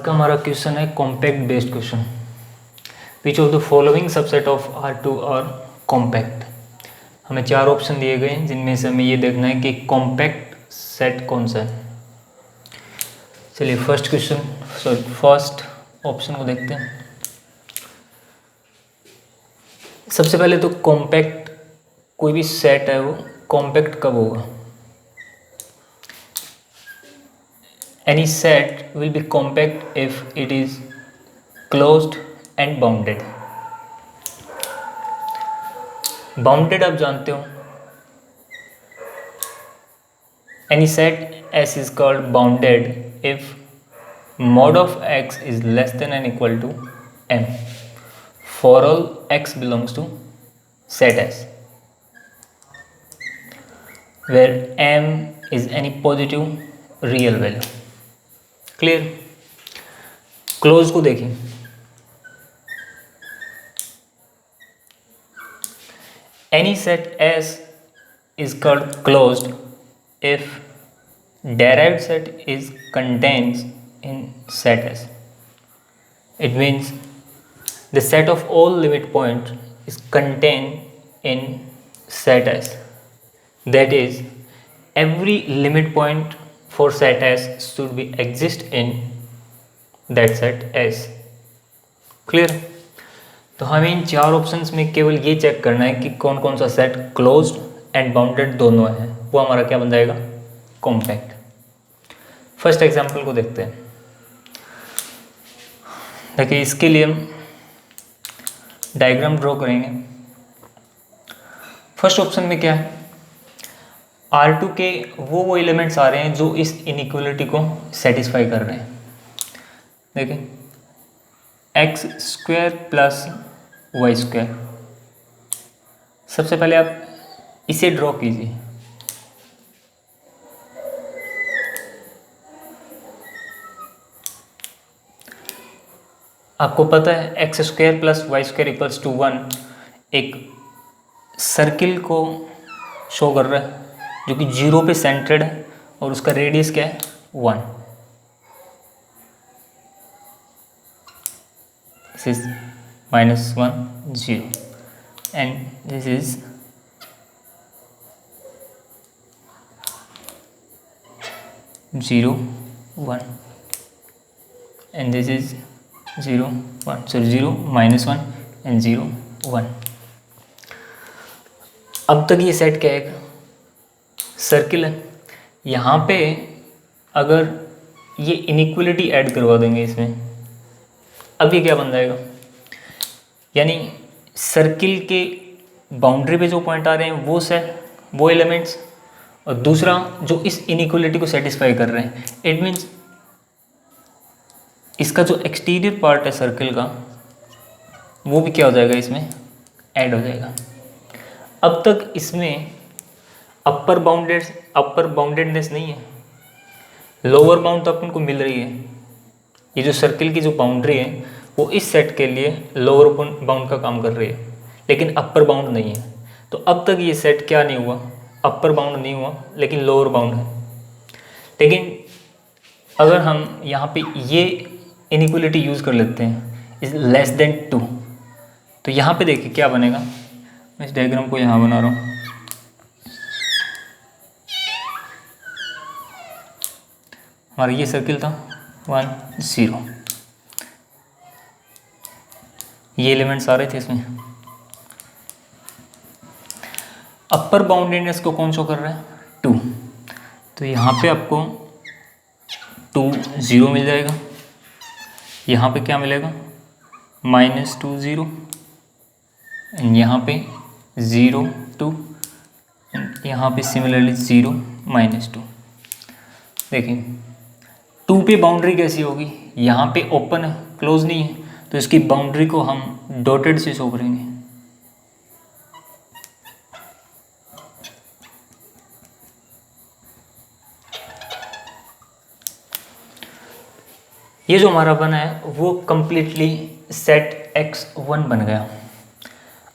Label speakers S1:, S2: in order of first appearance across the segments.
S1: का हमारा क्वेश्चन है compact based question. Which of the following subset of R2 R compact. हमें चार ऑप्शन दिए गए हैं जिनमें से हमें ये देखना है कि कॉम्पैक्ट सेट कौन सा है। चलिए फर्स्ट ऑप्शन को देखते हैं। सबसे पहले तो कॉम्पैक्ट कोई भी सेट है वो कॉम्पैक्ट कब होगा। Any set will be compact if it is closed and bounded. Bounded आप जानते हो, any set S is called bounded if mod of x is less than or equal to m for all x belongs to set S, where m is any positive real value. Clear. Close को देखिए, any set S is called closed if derived set is contains in set S. It means the set of all limit points is contained in set S. That is, every limit point for set S should be exist in that set S. Clear. तो हमें इन चार options में केवल ये check करना है कि कौन कौन सा सेट क्लोज्ड एंड बाउंडेड दोनों है, वो हमारा क्या बन जाएगा, कॉम्पैक्ट। फर्स्ट एग्जांपल को देखते हैं। देखिए इसके लिए हम डायग्राम ड्रॉ करेंगे। फर्स्ट ऑप्शन में क्या है, R2 के वो एलिमेंट्स आ रहे हैं जो इस इनइक्वलिटी को सेटिस्फाई कर रहे हैं। देखिए x square plus y square. सबसे पहले आप इसे ड्रॉ कीजिए। आपको पता है x square plus y square equals to 1 एक सर्किल को शो कर रहा है जो कि 0 पे सेंटर्ड है और उसका रेडियस क्या है, 1। This is -1 0 and this is (0 1) and this is 0 1, sorry 0 -1 and 0 1। अब तक ये सेट क्या है, सर्किल है। यहाँ पे अगर ये इनइक्वलिटी ऐड करवा देंगे इसमें, अब ये क्या बन जाएगा, यानी सर्किल के बाउंड्री पे जो पॉइंट आ रहे हैं वो सेट वो एलिमेंट्स, और दूसरा जो इस इनइक्वलिटी को सेटिस्फाई कर रहे हैं। इट मीन्स इसका जो एक्सटीरियर पार्ट है सर्किल का वो भी क्या हो जाएगा, इसमें ऐड हो जाएगा। अब तक इसमें अपर बाउंडेडनेस नहीं है, लोअर बाउंड तो अपन को मिल रही है। ये जो सर्किल की जो बाउंड्री है वो इस सेट के लिए लोअर बाउंड का काम कर रही है, लेकिन अपर बाउंड नहीं है। तो अब तक ये सेट क्या नहीं हुआ, अपर बाउंड नहीं हुआ, लेकिन लोअर बाउंड है। लेकिन अगर हम यहाँ पे ये इनइक्वलिटी यूज़ कर लेते हैं इज लेस देन 2, तो यहाँ पे देखिए क्या बनेगा। मैं इस डायग्राम को यहाँ बना रहा हूँ। हमारा ये सर्किल था 1 0, ये एलिमेंट्स आ रहे थे इसमें। अपर बाउंडेडनेस को कौन शो कर रहा है, 2। तो यहाँ पे आपको 2 0 मिल जाएगा, यहाँ पे क्या मिलेगा, -2 0, एंड यहाँ पे 0 2, यहाँ पे सिमिलरली 0 -2। देखिए 2 पे बाउंड्री कैसी होगी, यहाँ पे ओपन है, क्लोज नहीं है, तो इसकी बाउंड्री को हम डॉटेड से शो करेंगे। ये जो हमारा बना है वो कंप्लीटली सेट x1 बन गया।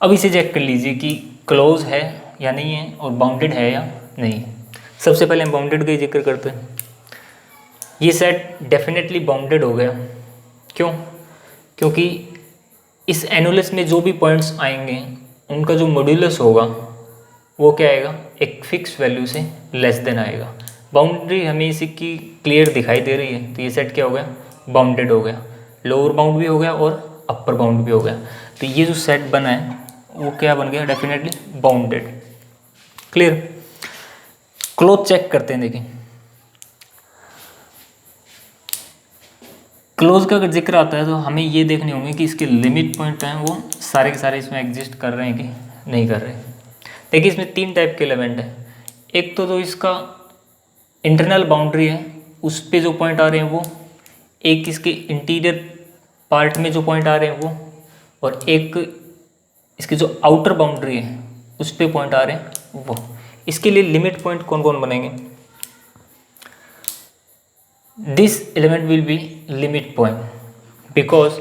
S1: अब इसे चेक कर लीजिए कि क्लोज है या नहीं है और बाउंडेड है या नहीं है। सबसे पहले हम बाउंडेड का जिक्र करते हैं। ये सेट डेफिनेटली बाउंडेड हो गया। क्यों? क्योंकि इस एनुलस में जो भी पॉइंट्स आएंगे उनका जो मॉड्यूलस होगा वो क्या आएगा, एक फिक्स वैल्यू से लेस देन आएगा। बाउंड्री हमें इसी की क्लियर दिखाई दे रही है, तो ये सेट क्या हो गया, बाउंडेड हो गया। लोअर बाउंड भी हो गया और अपर बाउंड भी हो गया। तो ये जो सेट बना है वो क्या बन गया, definitely bounded. Clear? Close check करते हैं। देखिए क्लोज का अगर जिक्र आता है तो हमें ये देखने होंगे कि इसके लिमिट पॉइंट हैं वो सारे के सारे इसमें एग्जिस्ट कर रहे हैं कि नहीं कर रहे हैं। देखिए इसमें 3 टाइप के एलिमेंट हैं। एक तो जो इसका इंटरनल बाउंड्री है उस पे जो पॉइंट आ रहे हैं वो, एक इसके इंटीरियर पार्ट में जो पॉइंट आ रहे हैं वो, और एक इसकी जो आउटर बाउंड्री है उस पे पॉइंट आ रहे हैं वो। इसके लिए लिमिट पॉइंट कौन कौन बनेंगे? This element will be limit point because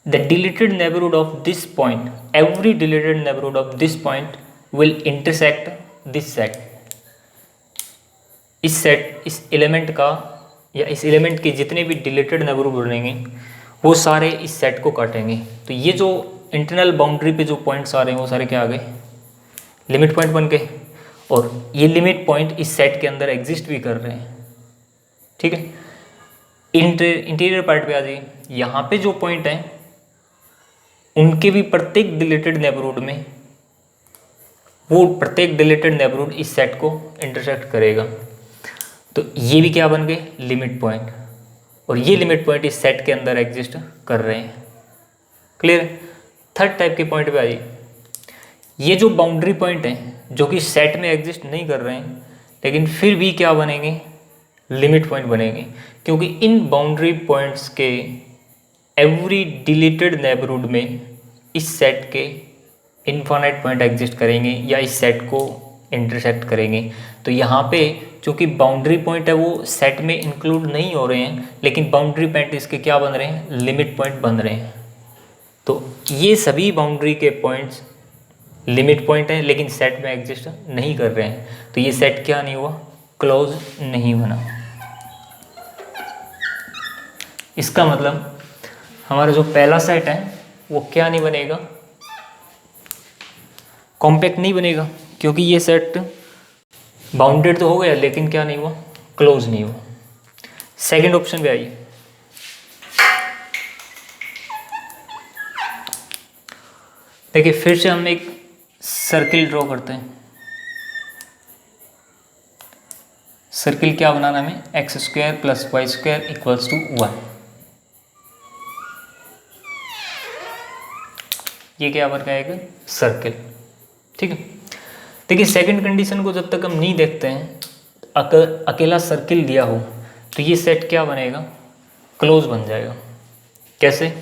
S1: the deleted neighborhood of this point, every deleted neighborhood of this point will intersect this set. इस सेट, इस एलिमेंट का या इस एलिमेंट के जितने भी डिलीटेड नेबरहुड बनेंगे वो सारे इस सेट को काटेंगे। तो ये जो इंटरनल बाउंड्री पे जो पॉइंट्स आ रहे हैं वो सारे क्या आ गए, लिमिट पॉइंट बन गए। और ये लिमिट पॉइंट इस सेट के अंदर एग्जिस्ट भी कर रहे हैं। ठीक है, इंटीरियर पार्ट पे आ जाइए। यहाँ पे जो पॉइंट हैं उनके भी प्रत्येक डिलीटेड नेबरहुड में वो प्रत्येक डिलीटेड नेबरहुड इस सेट को इंटरसेक्ट करेगा। तो ये भी क्या बन गए, लिमिट पॉइंट। और ये लिमिट पॉइंट इस सेट के अंदर एग्जिस्ट कर रहे हैं। क्लियर? थर्ड टाइप के पॉइंट पे आइए। ये जो बाउंड्री पॉइंट हैं जो कि सेट में एग्जिस्ट नहीं कर रहे हैं लेकिन फिर भी क्या बनेंगे, लिमिट पॉइंट बनेंगे। क्योंकि इन बाउंड्री पॉइंट्स के एवरी डिलीटेड नेबरहुड में इस सेट के इनफाइनाइट पॉइंट एग्जिस्ट करेंगे या इस सेट को इंटरसेक्ट करेंगे। तो यहाँ पे चूँकि बाउंड्री पॉइंट है वो सेट में इंक्लूड नहीं हो रहे हैं लेकिन बाउंड्री पॉइंट इसके क्या बन रहे हैं, लिमिट पॉइंट बन रहे हैं। तो ये सभी बाउंड्री के पॉइंट्स लिमिट पॉइंट हैं लेकिन सेट में एग्जिस्ट नहीं कर रहे हैं। तो ये सेट क्या नहीं हुआ, क्लोज नहीं बना। इसका मतलब हमारा जो पहला सेट है वो क्या नहीं बनेगा, कॉम्पैक्ट नहीं बनेगा। क्योंकि ये सेट बाउंडेड तो हो गया लेकिन क्या नहीं हुआ, क्लोज नहीं हुआ। सेकंड ऑप्शन पे आइए। देखिए फिर से हम एक सर्किल ड्रॉ करते हैं। सर्किल क्या बनाना हमें, x² + y² = 1। ये क्या बन जाएगा, सर्किल। ठीक है। देखिए सेकंड कंडीशन को जब तक हम नहीं देखते हैं, अगर अकेला सर्किल दिया हो तो ये सेट क्या बनेगा, क्लोज बन जाएगा। कैसे?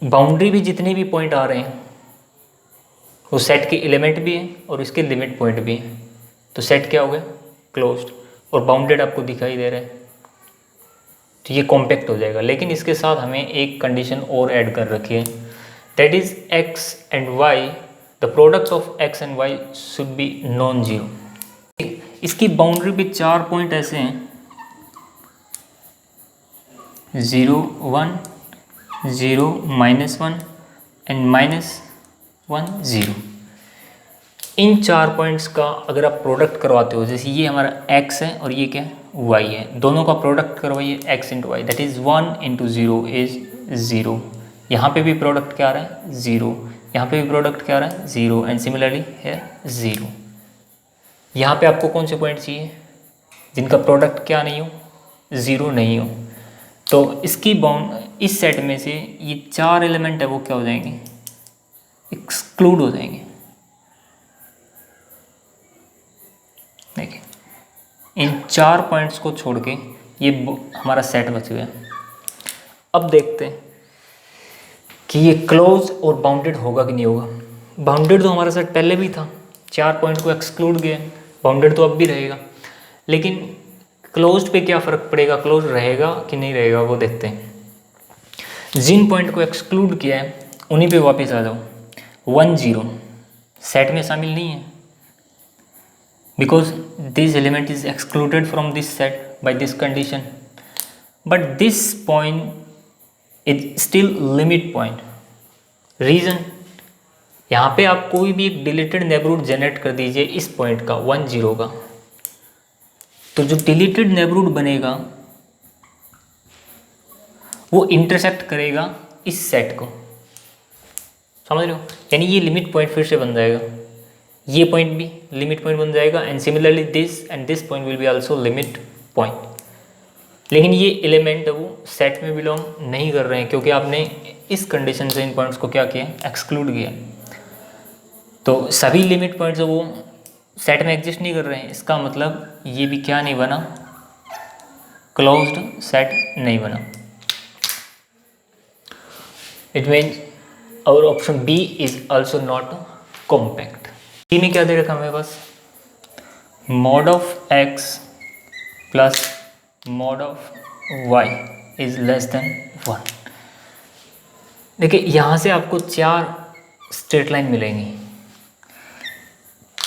S1: बाउंड्री भी जितने भी पॉइंट आ रहे हैं वो सेट के एलिमेंट भी हैं और इसके लिमिट पॉइंट भी हैं। तो सेट क्या हो गया, क्लोज्ड। और बाउंडेड आपको दिखाई दे रहा है तो ये कॉम्पैक्ट हो जाएगा। लेकिन इसके साथ हमें एक कंडीशन और ऐड कर रखी है, that is x and y, the product of x and y should be non zero. इसकी बाउंड्री पे 4 पॉइंट ऐसे हैं, 0 1 0 -1 एंड -1 0। इन 4 पॉइंट्स का अगर आप प्रोडक्ट करवाते हो, जैसे ये हमारा x है और ये क्या है, y है, दोनों का प्रोडक्ट करवाइए x × y, that is 1 × 0 is 0। यहाँ पे भी प्रोडक्ट क्या आ रहा है, 0। यहाँ पे भी प्रोडक्ट क्या आ रहा है, 0 एंड सिमिलरली है 0। यहाँ पे आपको कौन से पॉइंट चाहिए जिनका प्रोडक्ट क्या नहीं हो, 0 नहीं हो। तो इसकी बाउंड इस सेट में से ये 4 एलिमेंट है वो क्या हो जाएंगे, एक्सक्लूड हो जाएंगे। देखिए इन 4 पॉइंट्स को छोड़ के ये हमारा सेट बच गया। अब देखते हैं कि ये क्लोज और बाउंडेड होगा कि नहीं होगा। बाउंडेड तो हमारा सेट पहले भी था, 4 पॉइंट को एक्सक्लूड किया, बाउंडेड तो अब भी रहेगा। लेकिन क्लोज्ड पे क्या फ़र्क पड़ेगा, क्लोज रहेगा कि नहीं रहेगा वो देखते हैं। जिन पॉइंट को एक्सक्लूड किया है उन्हीं पे वापस आ जाओ। 1 0 सेट में शामिल नहीं है because this element is excluded from this set, by this condition, but this point is still limit point. Reason, यहाँ पे आप कोई भी एक डिलीटेड नेबरहुड जनरेट कर दीजिए इस पॉइंट का 1 0 का, तो जो डिलीटेड नेबरहुड बनेगा वो इंटरसेक्ट करेगा इस सेट को, समझ रहे हो? यानी ये लिमिट पॉइंट फिर से बन जाएगा, ये पॉइंट भी लिमिट पॉइंट बन जाएगा, and similarly this and this point will be also limit point. लेकिन ये एलिमेंट है वो सेट में बिलोंग नहीं कर रहे हैं, क्योंकि आपने इस कंडीशन से इन पॉइंट्स को क्या किया, एक्सक्लूड किया। तो सभी लिमिट पॉइंट्स वो सेट में एग्जिस्ट नहीं कर रहे हैं, इसका मतलब ये भी क्या नहीं बना, क्लोज्ड सेट नहीं बना। इट मीन्स और option B is also not compact. C में क्या दे रखा हमें पास, mod of x plus mod of y is less than 1। देखिए यहाँ से आपको 4 स्ट्रेट लाइन मिलेंगी।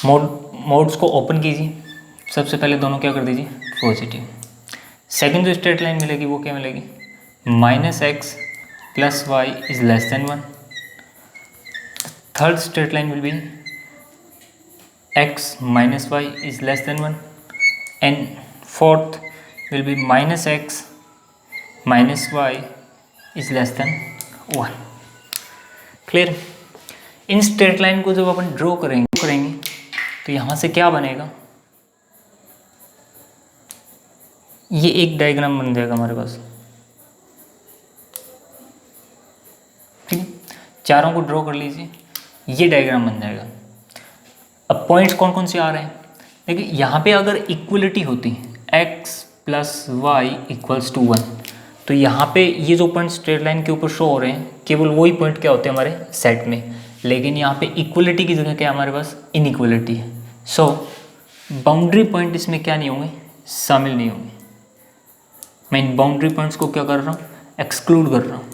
S1: मोड्स को ओपन कीजिए, सबसे पहले दोनों क्या कर दीजिए, पॉजिटिव। सेकंड जो स्ट्रेट लाइन मिलेगी वो क्या मिलेगी, -x plus y is less than 1। Third straight line will B x minus y is less than 1, and fourth will be -x minus y is less than 1। Clear? In straight line को जब अपन draw करेंगे तो यहाँ से क्या बनेगा, ये एक डायग्राम बन जाएगा हमारे पास। ठीक है, चारों को ड्रॉ कर लीजिए, ये डायग्राम बन जाएगा। अब पॉइंट्स कौन कौन से आ रहे हैं, देखिए यहाँ पे अगर इक्वलिटी होती x plus y equals to 1, तो यहाँ पे ये जो पॉइंट स्ट्रेट लाइन के ऊपर शो हो रहे हैं केवल वही पॉइंट क्या होते हैं हमारे सेट में। लेकिन यहाँ पे इक्वलिटी की जगह क्या हमारे पास, इनइक्वलिटी है। सो बाउंड्री पॉइंट इसमें क्या नहीं होंगे, शामिल नहीं होंगे। मैं इन बाउंड्री पॉइंट्स को क्या कर रहा हूँ, एक्सक्लूड कर रहा हूँ।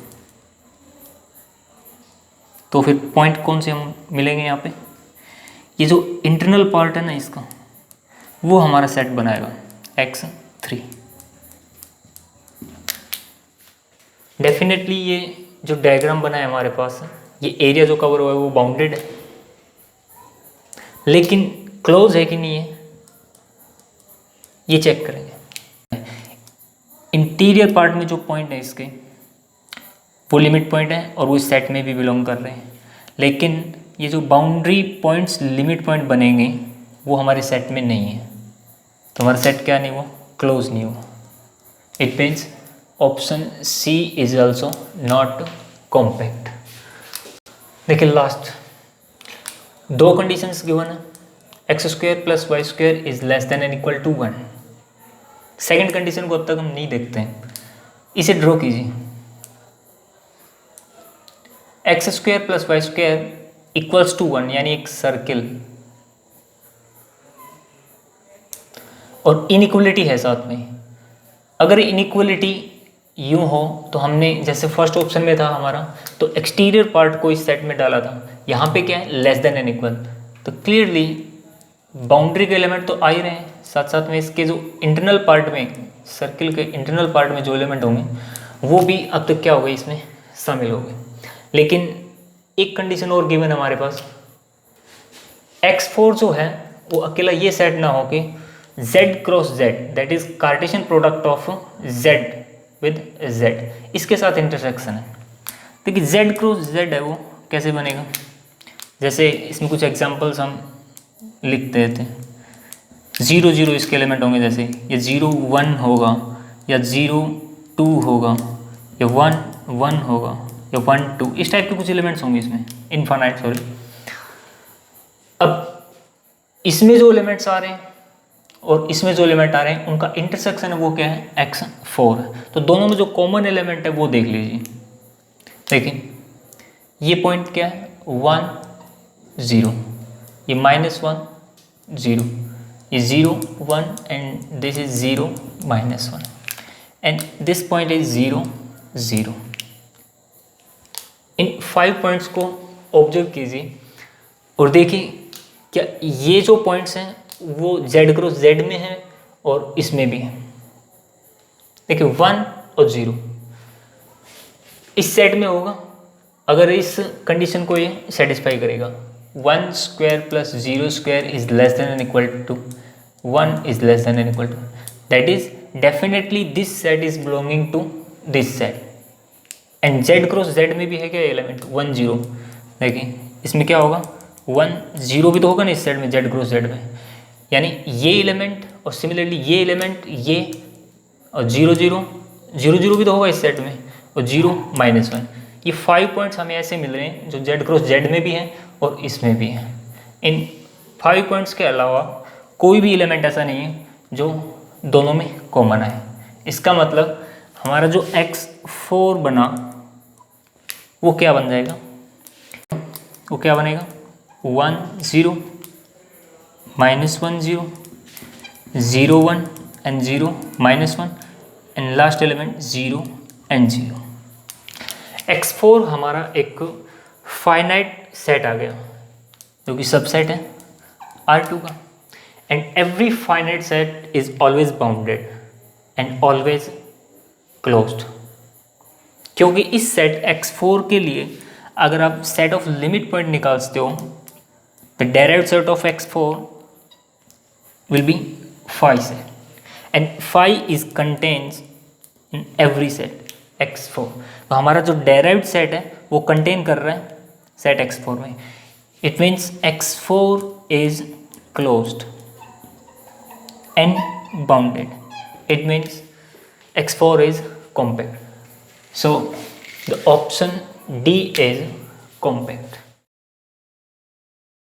S1: तो फिर पॉइंट कौन से हम मिलेंगे यहाँ पे, ये जो इंटरनल पार्ट है ना इसका, वो हमारा सेट बनाएगा x3। डेफिनेटली ये जो डायग्राम बना है हमारे पास, ये एरिया जो कवर हुआ है वो बाउंडेड है, लेकिन क्लोज है कि नहीं है ये चेक करेंगे। इंटीरियर पार्ट में जो पॉइंट है इसके वो लिमिट पॉइंट है और वो इस सेट में भी बिलोंग कर रहे हैं, लेकिन ये जो बाउंड्री पॉइंट्स लिमिट पॉइंट बनेंगे वो हमारे सेट में नहीं है, तो हमारा सेट क्या नहीं हुआ, क्लोज नहीं हुआ। It means option C is also not compact. देखिए लास्ट 2 कंडीशंस गिवन है, x² plus y square is less than and equal to 1। Second condition को अब तक हम नहीं देखते हैं, इसे ड्रॉ कीजिए। x² plus y square equals to 1 यानी एक सर्किल, और इनइक्वलिटी है साथ में। अगर इनइक्वलिटी यूं हो तो हमने जैसे फर्स्ट ऑप्शन में था हमारा, तो एक्सटीरियर पार्ट को इस सेट में डाला था, यहाँ पे क्या है, लेस देन एंड इक्वल। तो क्लियरली बाउंड्री के एलिमेंट तो आ ही रहे हैं, साथ साथ में इसके जो इंटरनल पार्ट में, सर्किल के इंटरनल पार्ट में जो एलिमेंट होंगे वो भी अब तक क्या हो गए, इसमें शामिल हो गए। लेकिन एक कंडीशन और गिवन हमारे पास, x4 जो है वो अकेला ये सेट ना हो कि z cross z, that is Cartesian product of z with z, इसके साथ इंटरसेक्शन है। देखिए z क्रॉस z है वो कैसे बनेगा, जैसे इसमें कुछ एग्जांपल्स हम लिख देते हैं। 0 0 इसके एलिमेंट होंगे, जैसे ये 0 1 होगा, या 0 2 होगा, या 1 1 होगा, या 1 2, इस टाइप के कुछ एलिमेंट्स होंगे इसमें, इनफाइनाइट सॉरी। अब इसमें जो एलिमेंट्स आ रहे हैं और इसमें जो एलिमेंट आ रहे हैं उनका इंटरसेक्शन है वो क्या है, x4 है। तो दोनों में जो कॉमन एलिमेंट है वो देख लीजिए। देखिए ये पॉइंट क्या है, 1 0, ये -1 0, ये 0 1, and this is 0 -1, and this point is 0 0। In 5 points को ऑब्जर्व कीजिए और देखिए क्या ये जो पॉइंट्स हैं वो z क्रॉस z में है और इसमें भी है। देखिए 1 और 0 इस सेट में होगा अगर इस कंडीशन को ये सेटिस्फाई करेगा। 1 square plus 0 square is less than and equal to 1 is less than and equal to, that is definitely this set is belonging to this set. And z cross z में भी है क्या element 1 0, देखिए इसमें क्या होगा 1 0 भी तो होगा ना इस सेट में z क्रॉस z में, यानी ये एलिमेंट और सिमिलरली ये एलिमेंट ये और 0 0 0 0 भी तो होगा इस सेट में और 0 -1। ये 5 पॉइंट्स हमें ऐसे मिल रहे हैं जो z क्रॉस z में भी हैं और इसमें भी हैं। इन 5 पॉइंट्स के अलावा कोई भी एलिमेंट ऐसा नहीं है जो दोनों में कॉमन है। इसका मतलब हमारा जो x4 बना वो क्या बन जाएगा, वो क्या बनेगा 1 0 -1 0 0 1 and 0 -1 and last element 0 and 0। x4 हमारा एक फाइनाइट सेट आ गया जो कि सबसेट है R2 का। And every finite set is always bounded and always closed, क्योंकि इस सेट x4 के लिए अगर आप सेट ऑफ लिमिट पॉइंट निकालते हो the direct set of x4 will be phi set and phi is contains in every set x4। तो हमारा जो डेराइव्ड सेट है वो कंटेन कर रहा है सेट x4 में। It means x4 is closed end bounded, it means x4 is compact. So the option D is compact.